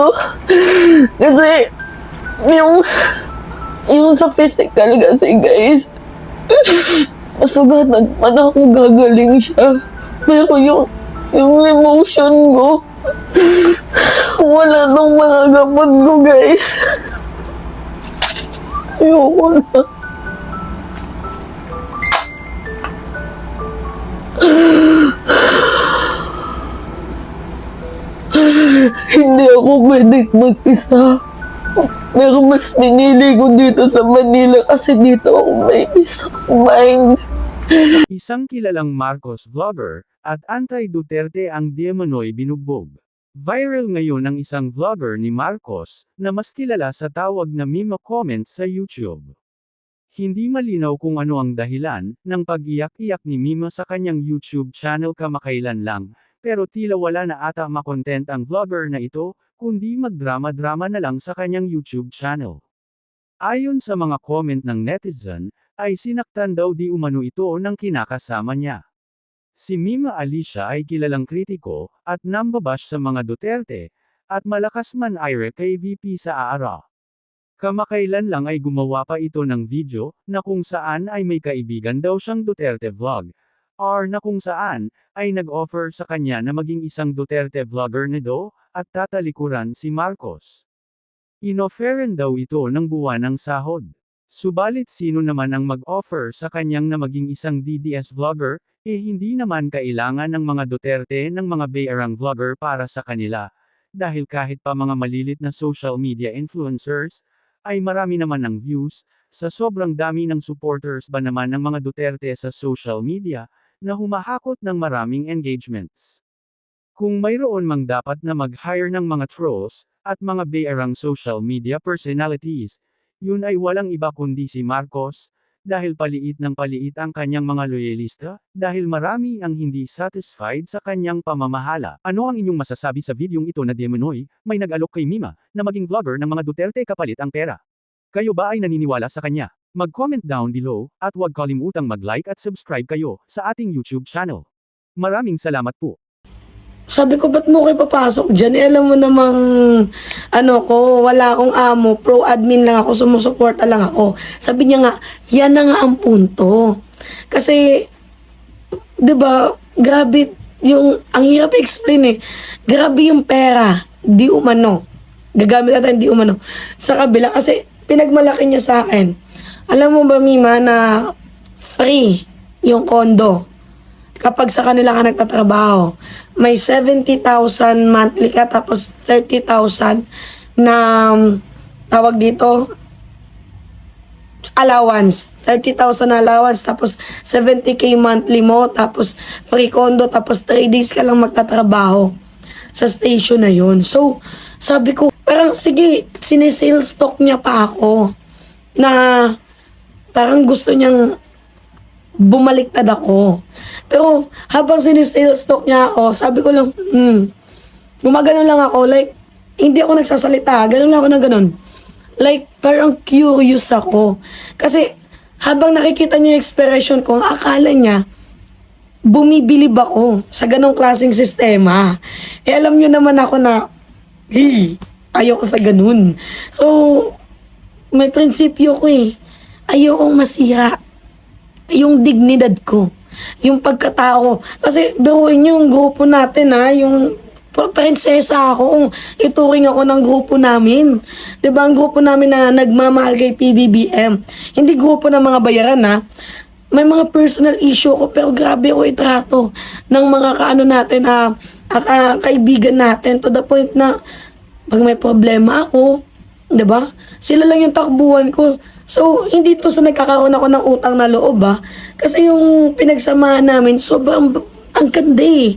ko. Kasi, yung, yung sa physical kasi, guys, masugatan pa na ako gagaling siya. Pero yung emotion ko, wala nang mga gamot ko, guys. Ayoko na. Hindi ako pwedeng mag-isa. Pero mas pinili ko dito sa Manila kasi dito ako may peace of mind. Isang kilalang Marcos vlogger at anti-Duterte ang Diamanoy binugbog. Viral ngayon ang isang vlogger ni Marcos na mas kilala sa tawag na meme comment sa YouTube. Hindi malinaw kung ano ang dahilan ng pag-iyak-iyak ni Mima sa kanyang YouTube channel kamakailan lang, pero tila wala na ata makontent ang vlogger na ito, kundi magdrama-drama na lang sa kanyang YouTube channel. Ayon sa mga comment ng netizen, ay sinaktan daw di umano ito ng kinakasama niya. Si Mima Alicia ay kilalang kritiko, at nambabash sa mga Duterte, at malakas man ire kay VP sa ARA. Kamakailan lang ay gumawa pa ito ng video, na kung saan ay may kaibigan daw siyang Duterte vlog, or na kung saan, ay nag-offer sa kanya na maging isang Duterte vlogger nito, at tatalikuran si Marcos. Inofferan daw ito ng buwan ng sahod. Subalit sino naman ang mag-offer sa kanyang na maging isang DDS vlogger, hindi naman kailangan ng mga Duterte ng mga bayarang vlogger para sa kanila, dahil kahit pa mga malilit na social media influencers, ay marami naman ng views, sa sobrang dami ng supporters ba naman ng mga Duterte sa social media, na humahakot ng maraming engagements. Kung mayroon mang dapat na mag-hire ng mga trolls, at mga bayarang social media personalities, yun ay walang iba kundi si Marcos, dahil paliit ng paliit ang kanyang mga loyalista, dahil marami ang hindi satisfied sa kanyang pamamahala. Ano ang inyong masasabi sa videong ito na Diamanoy, may nag-alok kay Mima, na maging vlogger ng mga Duterte kapalit ang pera? Kayo ba ay naniniwala sa kanya? Mag-comment down below, at huwag kalimutang mag-like at subscribe kayo, sa ating YouTube channel. Maraming salamat po. Sabi ko, ba't mo kayo papasok dyan? Alam mo namang, wala akong amo, pro-admin lang ako, sumusuporta lang ako. Sabi niya nga, yan na nga ang punto. Kasi, di ba, grabe ang hirap i-explain eh. Grabe yung pera, di umano. Gagamit natin di umano. Sa kabila, kasi pinagmalaki niya sa akin. Alam mo ba, Mima, na free yung kondo kapag sa kanila ka nagtatrabaho. May 70,000 monthly ka, tapos 30,000 na tawag dito, allowance. 30,000 na allowance, tapos 70k monthly mo, tapos free condo, tapos 3 days ka lang magtatrabaho sa station na yun. So, sabi ko, parang sige, sinesales talk niya pa ako na parang gusto niyang bumaliktad ako. Pero habang sinisales talk niya ako, sabi ko lang, gumagano lang ako, like, hindi ako nagsasalita, ganun lang ako na ganun. Like, parang curious ako. Kasi, habang nakikita niyo yung expression ko, akala niya, bumibilib ako sa ganong klaseng sistema. Alam niyo naman ako na, ayoko sa ganun. So, may prinsipyo ko eh. Ayokong masira yung dignidad ko, yung pagkatao. Kasi biruin yung grupo natin yung prinsesa ako, ituring ako ng grupo namin. Diba ang grupo namin na nagmamahal kay PBBM, hindi grupo ng mga bayaran may mga personal issue ko, pero grabe ako itrato ng mga natin kaibigan natin, to the point na pag may problema ako, diba, sila lang yung takbuhan ko. So, hindi to sa nagkakaroon ako ng utang na loob kasi yung pinagsamahan namin, sobrang ang ganda eh.